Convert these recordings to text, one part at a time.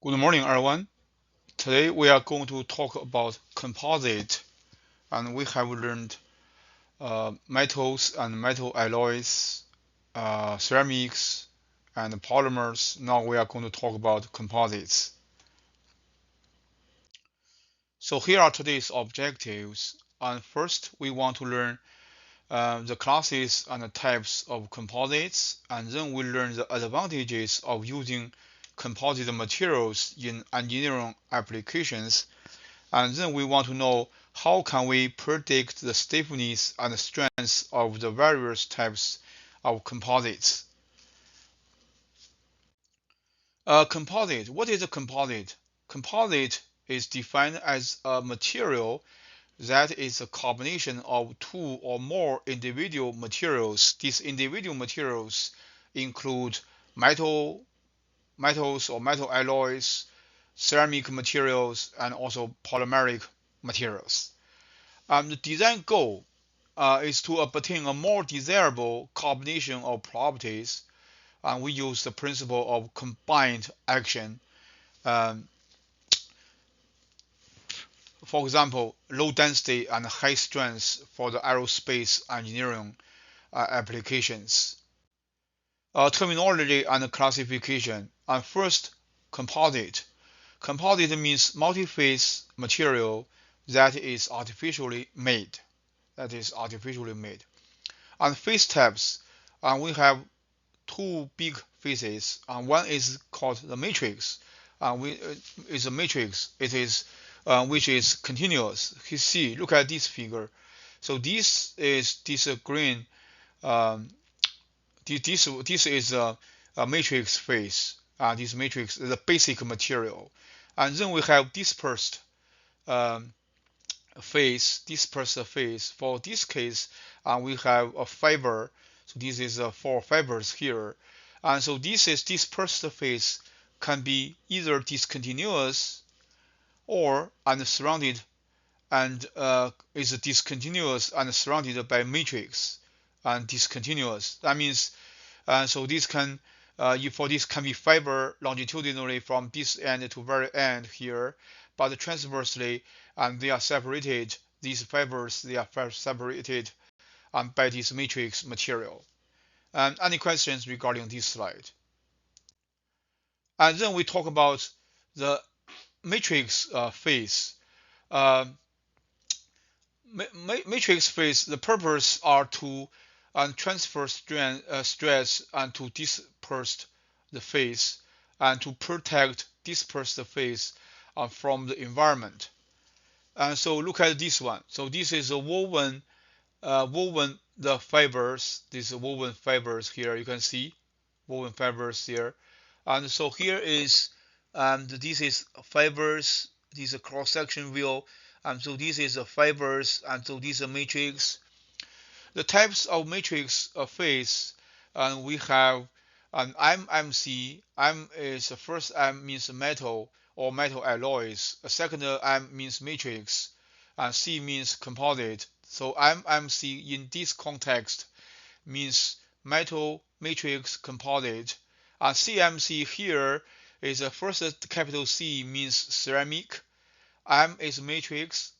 Good morning, everyone. Today we are going to talk about composite, and we have learned metals and metal alloys, ceramics, and polymers. Now we are going to talk about composites. So here are today's objectives. And first, we want to learn the classes and the types of composites, and then we learn the advantages of using composite materials in engineering applications. And then we want to know how can we predict the stiffness and strength of the various types of composites. Composite. What is a composite? Composite is defined as a material that is a combination of two or more individual materials. These individual materials include metals or metal alloys, ceramic materials, and also polymeric materials. The design goal is to obtain a more desirable combination of properties, and we use the principle of combined action. Um, for example, low density and high strength for the aerospace engineering applications. Terminology and classification. First, composite. Composite means multi-phase material that is artificially made. That is artificially made. And phase types, we have two big phases. One is called the matrix. Is a matrix. It is which is continuous. You see, look at this figure. So this green. Um, this is a matrix phase. This matrix is a basic material, and then we have dispersed um, dispersed phase. For this case, we have a fiber. So this is four fibers here, and so this is dispersed phase can be either discontinuous or and surrounded and is discontinuous and surrounded by matrix and discontinuous. That means so this can for this can be fiber longitudinally from this end to very end here, but transversely and they are separated. These fibers they are separated by this matrix material. Any questions regarding this slide? And then we talk about the matrix phase. Uh, matrix phase. The purpose are to transfer stress and to disperse the phase and to protect dispersed phase from the environment. And so look at this one. So this is a woven the fibers. These woven fibers here. You can see woven fibers here. And so here is this is fibers. This is a cross section view. And so this is the fibers. And so this is a matrix. The types of matrix phase, and we have an MMC. M is the first M means metal or metal alloys. The second M means matrix, and C means composite. So MMC in this context means metal matrix composite. And CMC here is the first capital C means ceramic. M is matrix.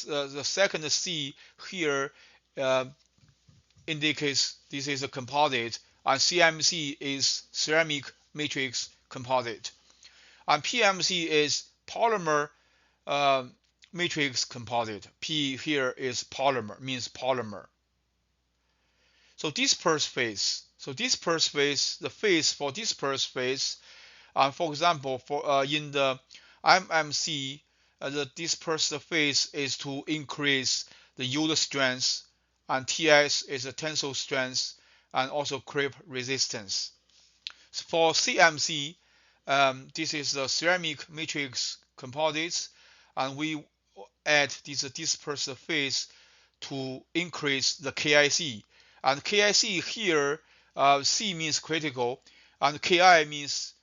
The second C here uh, indicates this is a composite, and CMC is ceramic matrix composite. And PMC is polymer uh, matrix composite. P here is polymer, means polymer. So disperse phase. So disperse phase, the phase for disperse phase, for example, for in the MMC, the dispersed phase is to increase the yield strength, and TS is the tensile strength and also creep resistance. For CMC, this is the ceramic matrix composites, and we add this dispersed phase to increase the KIC. And KIC here, C means critical, and KI means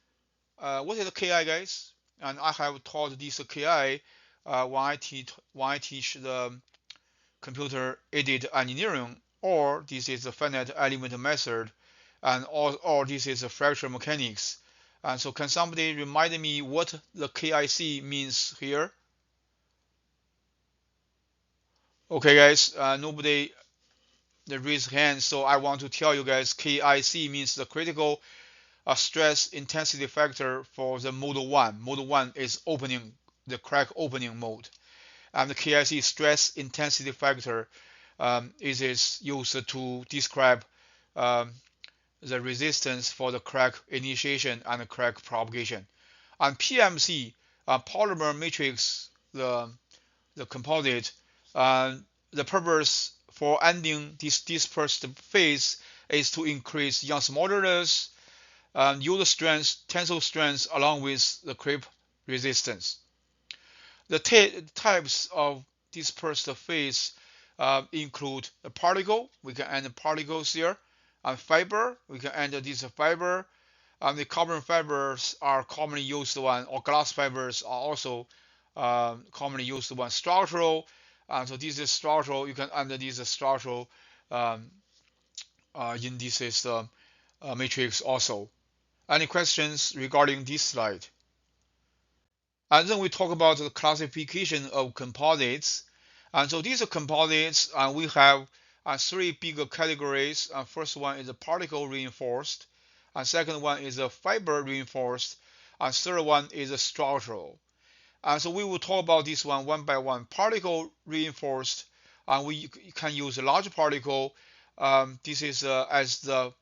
what is the KI, guys? And I have taught this KI when I teach the computer aided engineering, or this is a finite element method, and or this is a fracture mechanics. And so can somebody remind me what the KIC means here? Okay, guys, nobody raised hands, so I want to tell you guys KIC means the critical stress intensity factor for the mode 1. Mode 1 is opening, the crack opening mode. And the KIC stress intensity factor is used to describe um, the resistance for the crack initiation and crack propagation. And PMC, polymer matrix, the composite, uh, the purpose for ending this dispersed phase is to increase Young's modulus, yield strength, tensile strength, along with the creep resistance. The types of dispersed phase include the particle. We can add particles here, and fiber. We can add this fiber. And the carbon fibers are commonly used one, or glass fibers are also commonly used one. Structural. So this is structural. You can add this structural um, in this is matrix also. Any questions regarding this slide? And then we talk about the classification of composites. And so these are composites, and we have three bigger categories. First one is a particle reinforced, and second one is a fiber reinforced, and third one is a structural. And so we will talk about this one by one. Particle reinforced, and we can use a large particle. This is as the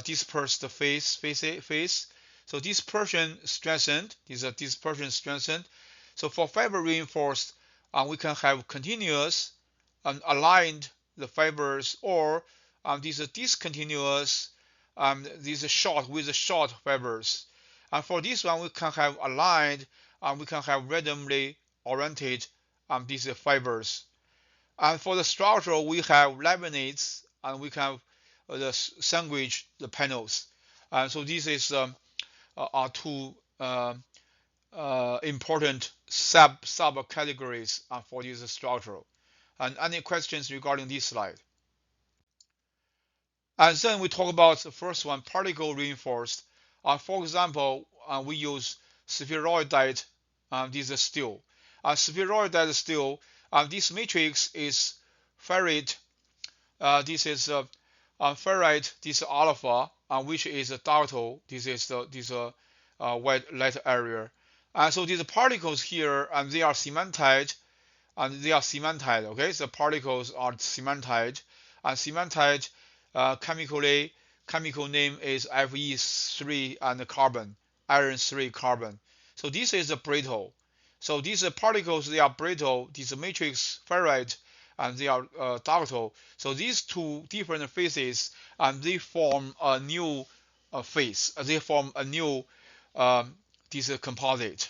dispersed phase. So dispersion strengthened. These are dispersion strengthened. So for fiber reinforced, we can have continuous and aligned the fibers, or these are discontinuous. These are short with the short fibers. And for this one, we can have aligned, and we can have randomly oriented these fibers. And for the structural, we have laminates, and we can have the sandwich the panels. And so this is are two important sub categories for this structural. And any questions regarding this slide? And then we talk about the first one, particle reinforced. For example, we use spheroidite. This is steel. Spheroidite steel. This matrix is ferrite. This is ferrite. This is alpha, which is a ductile. This is the white light area. And so these particles here, and they are cementite, Okay, so particles are cementite, and cementite chemical name is Fe3 and carbon, iron 3 carbon. So this is a brittle. So these particles, they are brittle. This matrix ferrite, and they are ductile. So these two different phases, and they form a new phase. They form a new this composite.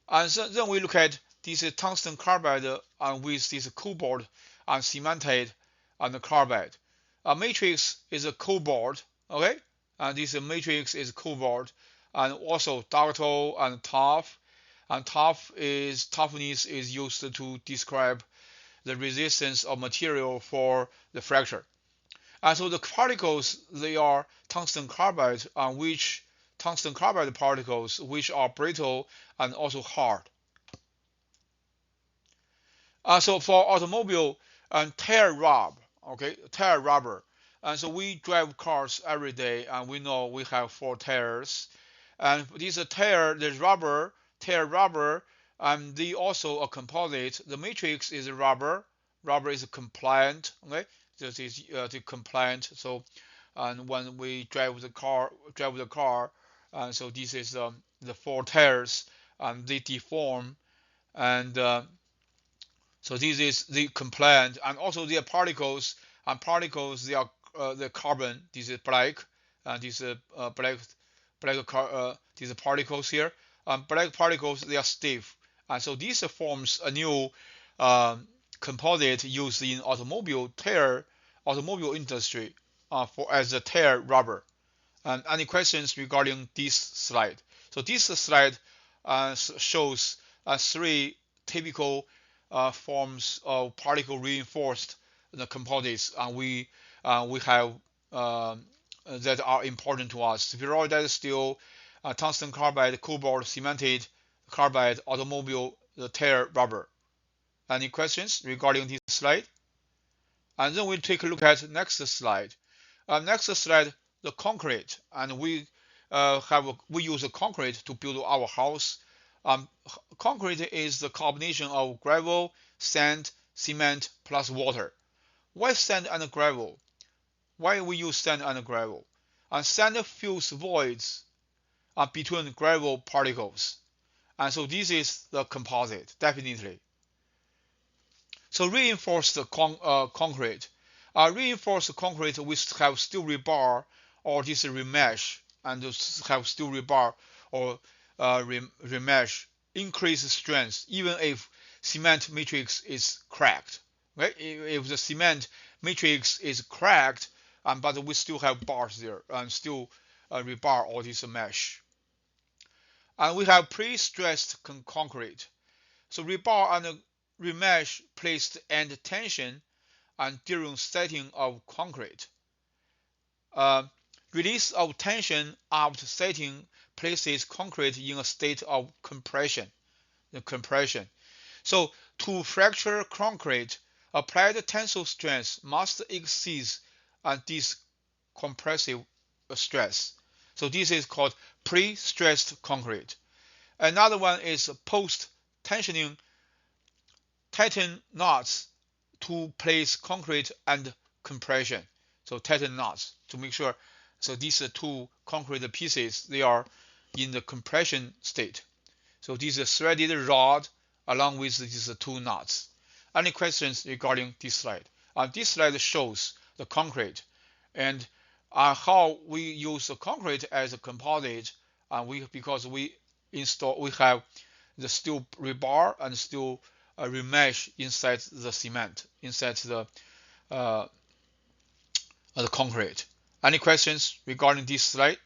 And so then we look at this tungsten carbide with this cobalt and cementite and carbide. A matrix is a cobalt, okay? And this matrix is cobalt, and also ductile and tough. And toughness is used to describe the resistance of material for the fracture. And so the particles, they are tungsten carbide, which tungsten carbide particles which are brittle and also hard. So for automobile and tire rub, okay, tire rubber. And so we drive cars every day, and we know we have 4 tires. And this tire, the rubber, tire rubber, and they also a composite. The matrix is rubber. Rubber is compliant, okay. This is the compliant. So, and when we drive the car, and so this is the 4 tires, and they deform, and so this is the compliant, and also the particles. And particles, they are the carbon. This is black, and this is these particles here. Black particles, they are stiff, and so this forms a new composite used in automobile industry for as a tire rubber. And any questions regarding this slide? So this slide shows 3 typical forms of particle reinforced the composites, and we have that are important to us: ferroidite steel, tungsten carbide, cobalt, cemented carbide, automobile tire rubber. Any questions regarding this slide? And then we take a look at next slide. Next slide, the concrete, and we use concrete to build our house. Concrete is the combination of gravel, sand, cement plus water. Why sand and gravel? Why we use sand and gravel? And sand fills voids between gravel particles, and so this is the composite, definitely. So reinforced concrete. Reinforced concrete we have steel rebar or this remesh, and have steel rebar or remesh increase strength even if cement matrix is cracked. Right? If the cement matrix is cracked, but we still have bars there and still rebar or this mesh. And we have pre-stressed concrete. So rebar and remesh placed end tension and during setting of concrete. Release of tension after setting places concrete in a state of compression. So to fracture concrete, applied tensile strength must exceed this compressive stress. So this is called pre-stressed concrete. Another one is post-tensioning. Tighten knots to place concrete and compression. So tighten knots to make sure. So these two concrete pieces, they are in the compression state. So this is a threaded rod along with these two knots. Any questions regarding this slide? This slide shows the concrete and how we use the concrete as a composite. Because we have the steel rebar and steel remesh inside the cement, inside the concrete. Any questions regarding this slide?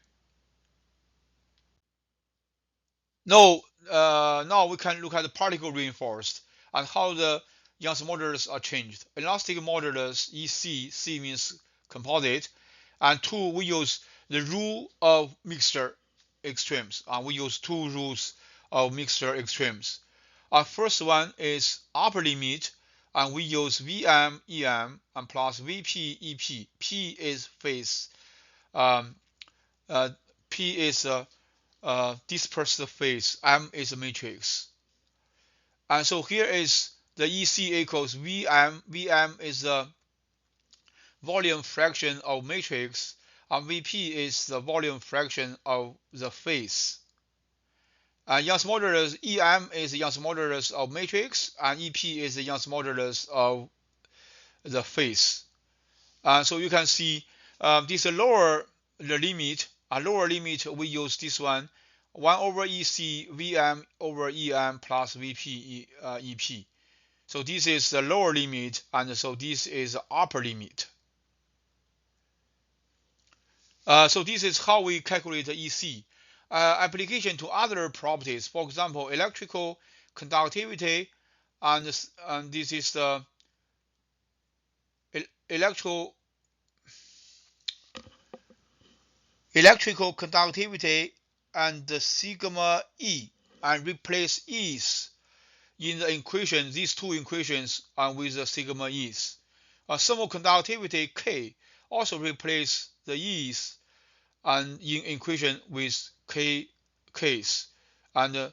No. Now we can look at the particle reinforced and how the Young's modulus are changed. Elastic modulus EC, C means composite, and 2 we use the rule of mixture extremes. We use 2 rules of mixture extremes. Our first one is upper limit, and we use Vm Em and plus Vp Ep. P is phase. P is dispersed phase. M is a matrix. And so here is the EC equals Vm. Vm is the volume fraction of matrix, and Vp is the volume fraction of the phase. Young's modulus Em is the Young's modulus of matrix, and Ep is the Young's modulus of the phase. So you can see this lower limit. Lower limit we use this one, 1 over EC Vm over Em plus Vp Ep. So this is the lower limit, and so this is the upper limit. So this is how we calculate the EC. Application to other properties, for example, electrical conductivity, and this is the electrical conductivity and the sigma E, and replace E's in the equation, these two equations with the sigma E's. Thermal conductivity K also replace the E's and in equation with K's and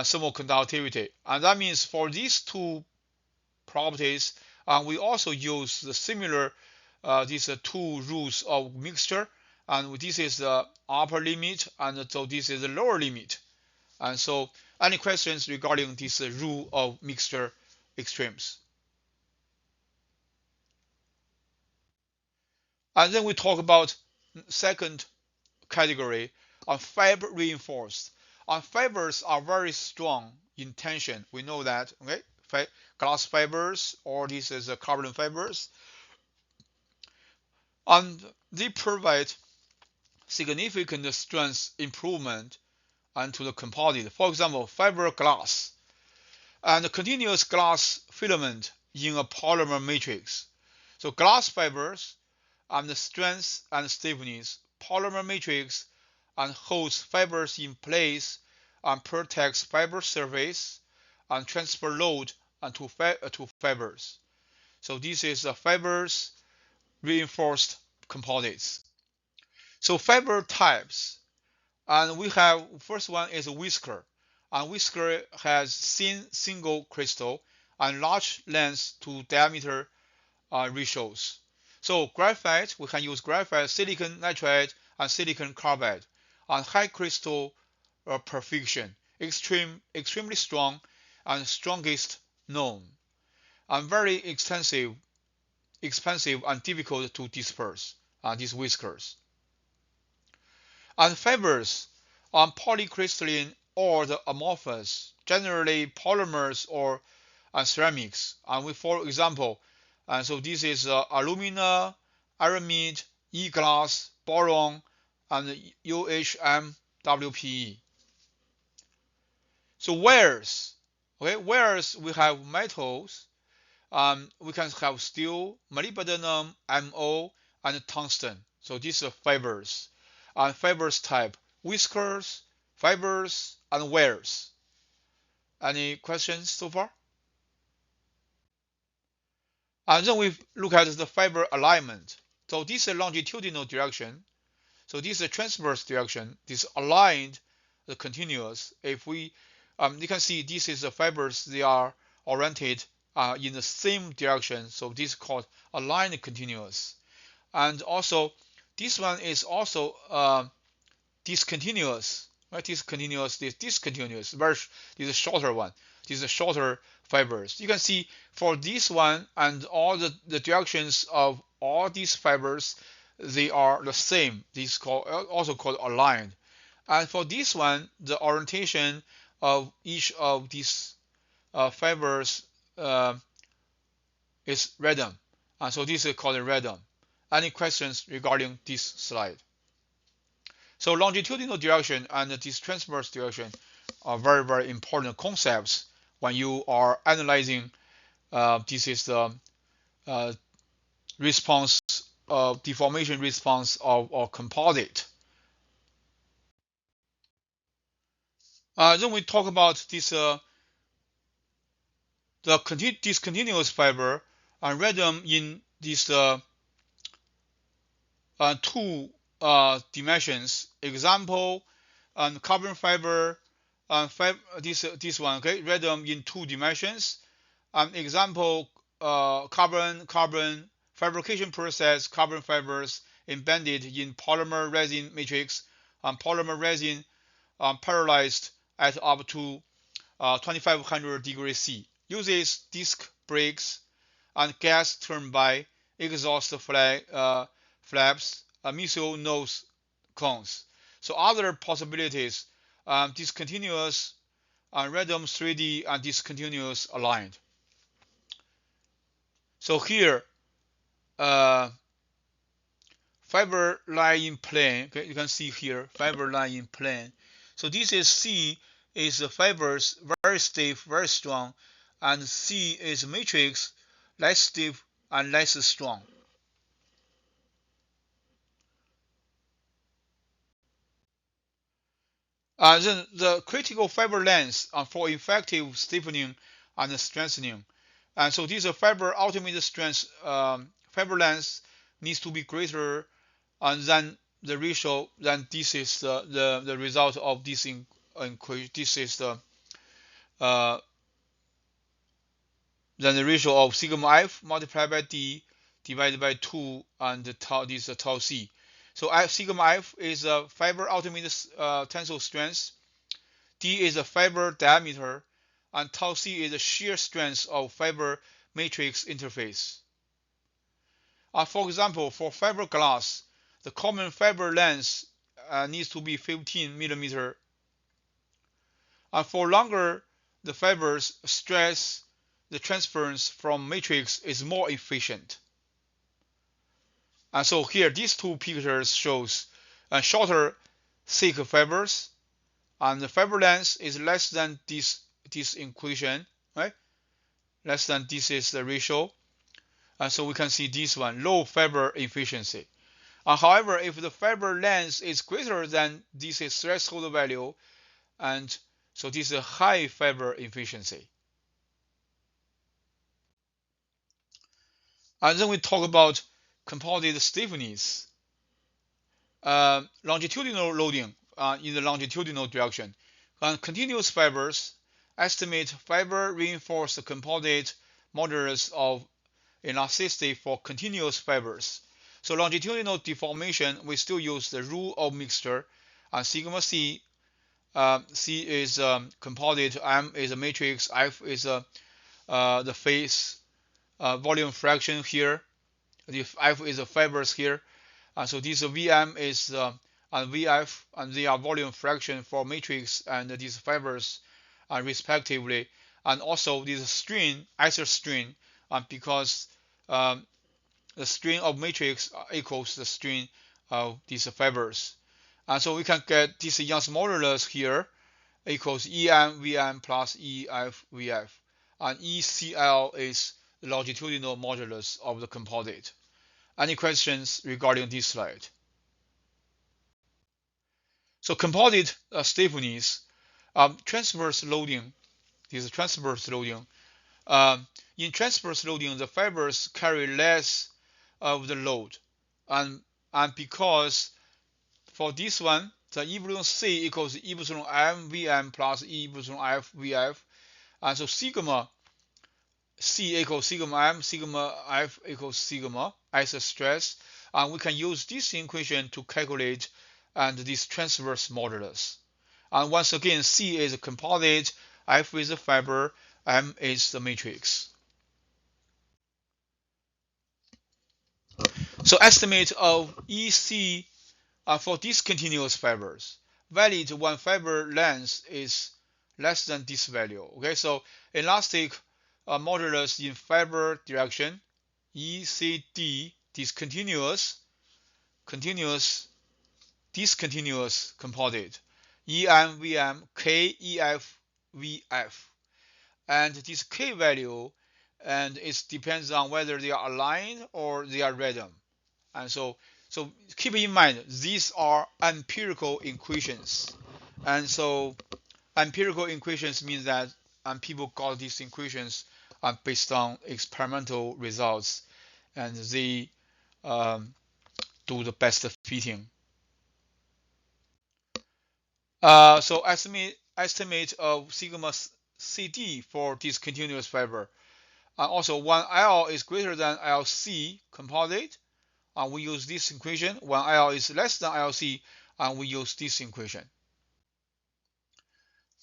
thermal conductivity. And that means for these two properties, we also use the similar these two rules of mixture, and this is the upper limit, and so this is the lower limit. And so any questions regarding this rule of mixture extremes? And then we talk about second category of fiber reinforced. Fibers are very strong in tension. We know that, okay? Glass fibers, or this is carbon fibers, and they provide significant strength improvement to the composite. For example, fiberglass and continuous glass filament in a polymer matrix. So glass fibers and the strength and stiffness polymer matrix and holds fibers in place and protects fiber surface and transfer load to fibers. So this is the fibers reinforced composites. So fiber types, and we have first one is a whisker, and whisker has thin single crystal and large length to diameter ratios. So graphite, we can use graphite, silicon nitride, and silicon carbide, and high crystal perfection, extremely strong, and strongest known, and very expensive and difficult to disperse. These whiskers. And fibers are polycrystalline or the amorphous, generally polymers or ceramics. And we, for example, so this is alumina, aramid, E-glass, boron, and UHMWPE. So wires, okay, wires we have metals. We can have steel, molybdenum, MO, and tungsten. So these are fibers. And fibers type whiskers, fibers, and wires. Any questions so far? And then we look at the fiber alignment. So this is longitudinal direction. So this is a transverse direction. This aligned, the continuous. If we, you can see this is the fibers. They are oriented in the same direction. So this is called aligned continuous. And also, this one is also discontinuous. Right? Discontinuous. This discontinuous. This is a shorter one. This is a shorter fibers. You can see for this one and all the directions of all these fibers, they are the same. This is also called aligned. And for this one, the orientation of each of these fibers is random. And so this is called random. Any questions regarding this slide? So longitudinal direction and this transverse direction are very, very important concepts when you are analyzing. This is the response deformation response of composite. Then we talk about this discontinuous fiber and random in these two dimensions. Example, carbon fiber, this one, okay, random in 2 dimensions. Example, carbon fabrication process, carbon fibers embedded in polymer resin matrix, polymer resin paralyzed at up to 2500 degrees C. Uses disc brakes and gas turbine exhaust flaps, missile nose cones. So other possibilities, discontinuous, random 3D, and discontinuous aligned. So here, fiber line in plane. Okay, you can see here fiber line in plane. So this is C is the fibers very stiff, very strong, and C is matrix less stiff and less strong. Then the critical fiber length for effective stiffening and strengthening. And so this fiber ultimate strength fiber length needs to be greater than the ratio. Then this is the result of this this is the then the ratio of sigma f multiplied by d divided by 2 and tau, this is tau c. So sigma f is a fiber ultimate tensile strength, d is a fiber diameter, and tau c is the shear strength of fiber matrix interface. For example, for fiberglass, the common fiber length needs to be 15 millimeter. And for longer the fibers, stress the transference from matrix is more efficient. And so here these two pictures shows shorter thick fibers, and the fiber length is less than this equation, right? Less than this is the ratio. And so we can see this one, low fiber efficiency. However, if the fiber length is greater than this threshold value, and so this is a high fiber efficiency. And then we talk about composite stiffness. Longitudinal loading in the longitudinal direction. On continuous fibers, estimate fiber reinforced composite modulus of elasticity for continuous fibers. So longitudinal deformation, we still use the rule of mixture. Sigma C, C is composite, M is a matrix, F is the phase volume fraction here. The F is the fibers here. So this VM is and VF, and they are volume fraction for matrix and these fibers respectively. And also this strain, isostrain, because um, the strain of matrix equals the strain of these fibers. And so we can get this Young's modulus here equals EM VM plus EF VF. And ECL is the longitudinal modulus of the composite. Any questions regarding this slide? So composite stiffness, transverse loading. This is transverse loading. In transverse loading, the fibers carry less of the load, and because for this one, the epsilon C equals epsilon M VM plus epsilon F VF, and so sigma C equals sigma M, sigma F equals sigma as a stress, and we can use this equation to calculate and this transverse modulus. And once again, C is a composite, F is a fiber, M is the matrix. So estimate of EC for discontinuous fibers. Valid when fiber length is less than this value. Okay, so elastic modulus in fiber direction, ECD, discontinuous, discontinuous composite, EMVM, KEFVF, and this K value, and it depends on whether they are aligned or they are random. And so keep in mind these are empirical equations, and so empirical equations means that people got these equations based on experimental results, and they do the best fitting. So estimate of sigma CD for this continuous fiber. Also, when L is greater than LC composite, we use this equation. When L is less than LC, we use this equation.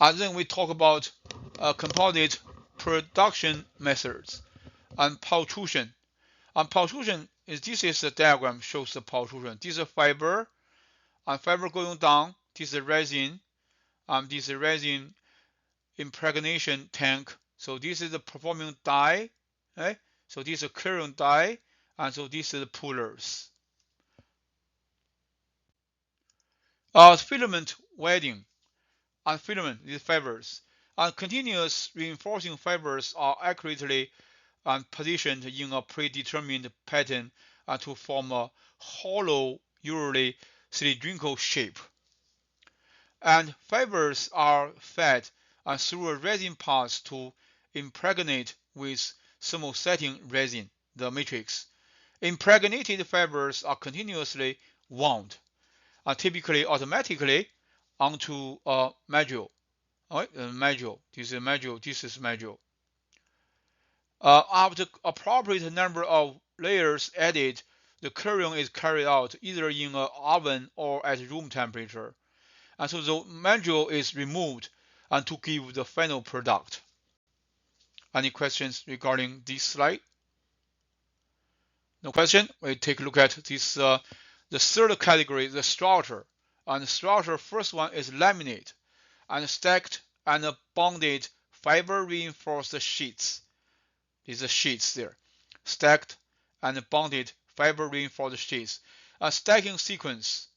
And then we talk about composite production methods and pultrusion. Pultrusion is the diagram shows the pultrusion. This is a fiber, and fiber going down. This is resin. This is resin impregnation tank. So this is the performing die. Right? So this is a current die, and so this is the pullers. Filament welding and filament these fibers. And continuous reinforcing fibers are accurately positioned in a predetermined pattern to form a hollow, usually cylindrical shape. And fibers are fed through a resin pass to impregnate with thermosetting resin, the matrix. Impregnated fibers are continuously wound, typically automatically onto a module. Alright, module. This is module. This is module. After appropriate number of layers added, the curing is carried out either in an oven or at room temperature. And so the module is removed and to give the final product. Any questions regarding this slide? No question? We take a look at this. The third category, the structure. And the structure, first one is laminate and stacked and bonded fiber reinforced sheets. These are sheets there. Stacked and bonded fiber reinforced sheets. A stacking sequence.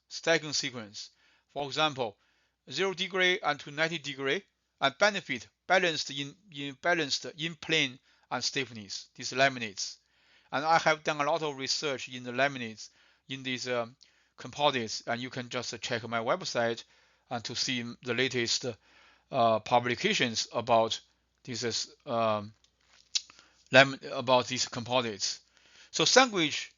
For example, 0 degree and to 90 degree, and balanced in plane and stiffness. These laminates. And I have done a lot of research in the laminates. in these composites, and you can just check my website and to see the latest publications about this about these composites. So sandwich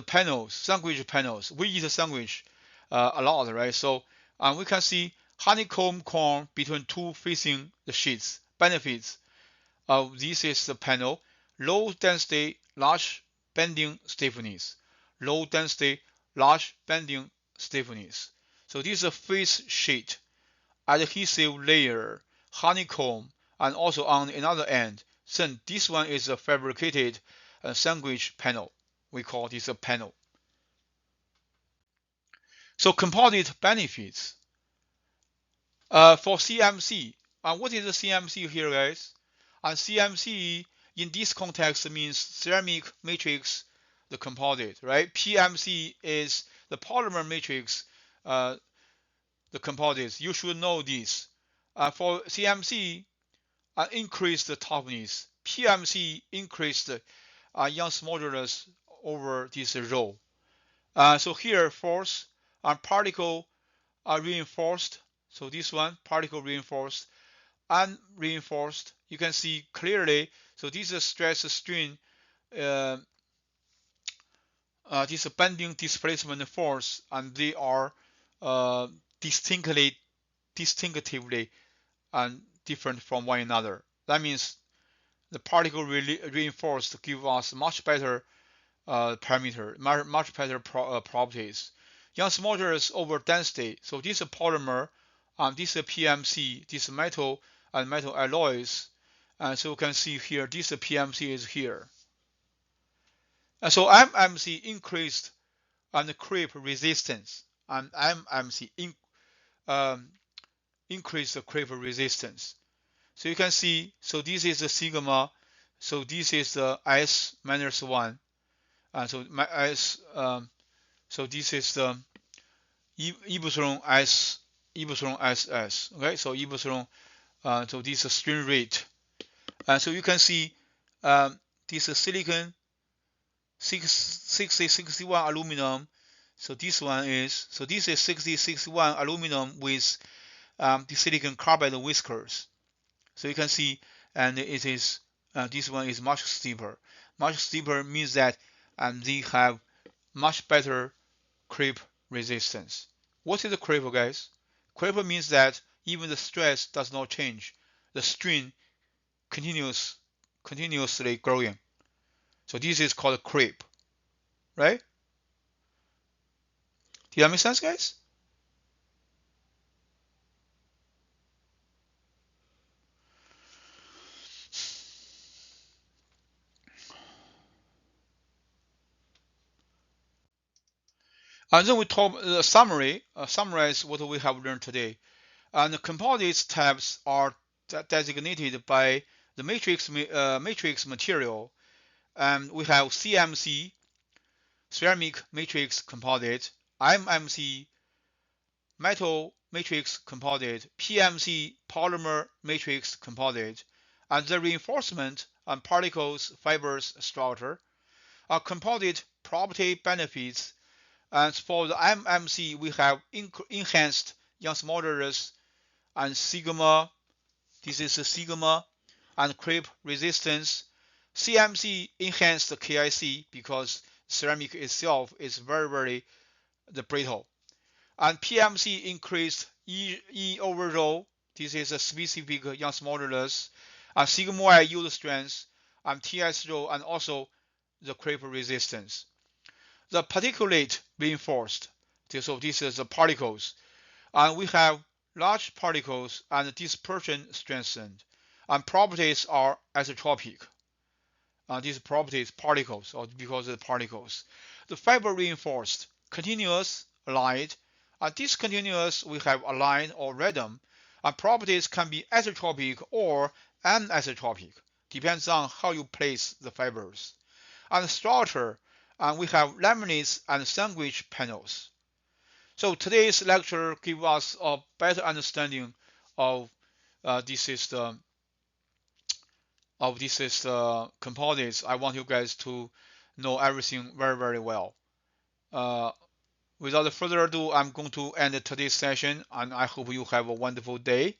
panels. We eat sandwich a lot, right? So we can see honeycomb core between two facing the sheets. Benefits of this is the panel: low density, large bending stiffness. Low density, large bending stiffness. So this is a face sheet, adhesive layer, honeycomb, and also on another end. Then this one is a fabricated sandwich panel. We call this a panel. So composite benefits for CMC. What is the CMC here, guys? And CMC in this context means ceramic matrix, the composite, right? PMC is the polymer matrix, the composites. You should know this. For CMC, increase the toughness. PMC increased Young's modulus over this row. So here force and particle are reinforced. So this one particle reinforced and reinforced. You can see clearly. So this is stress strain. Uh, this bending displacement force, and they are uh, distinctively and different from one another. That means the particle reinforced give us much better parameter, much better properties. Young's modulus over density. So this is polymer, this is PMC, this metal and metal alloys. And so you can see here, this PMC is here. And so MMC increased and creep resistance, and MMC increased the creep resistance. So you can see, so this is the sigma, so this is the S minus 1, and so my S, so this is the epsilon S, epsilon SS, okay, so epsilon, so this is strain rate, and so you can see this is silicon 6061 aluminum. So this one is, so this is 6061 aluminum with the silicon carbide whiskers. So you can see, and it is this one is much steeper. Much steeper means that they have much better creep resistance. What is the creep, guys? Creep means that even the stress does not change. The strain continuously growing. So this is called creep, right? Did that make sense, guys? And then we talk summarize what we have learned today. And the composites types are designated by the matrix material. And we have CMC, ceramic matrix composite; MMC, metal matrix composite; PMC, polymer matrix composite; and the reinforcement and particles, fibers, structure. Composite property benefits. And for the MMC, we have enhanced Young's modulus and sigma. This is the sigma and creep resistance. CMC enhanced the KIC because ceramic itself is very brittle. And PMC increased E over rho. This is a specific Young's modulus. And sigma y yield strength and TS rho, and also the creep resistance. The particulate reinforced. So this is the particles. And we have large particles and dispersion strengthened. And properties are isotropic. These properties particles, or because of the particles. The fiber reinforced, continuous, aligned. Discontinuous, we have aligned or random. And properties can be isotropic or anisotropic. Depends on how you place the fibers. And structure, we have laminates and sandwich panels. So today's lecture gives us a better understanding of this is the composites. I want you guys to know everything very well. Uh, Without further ado, I'm going to end today's session, and I hope you have a wonderful day.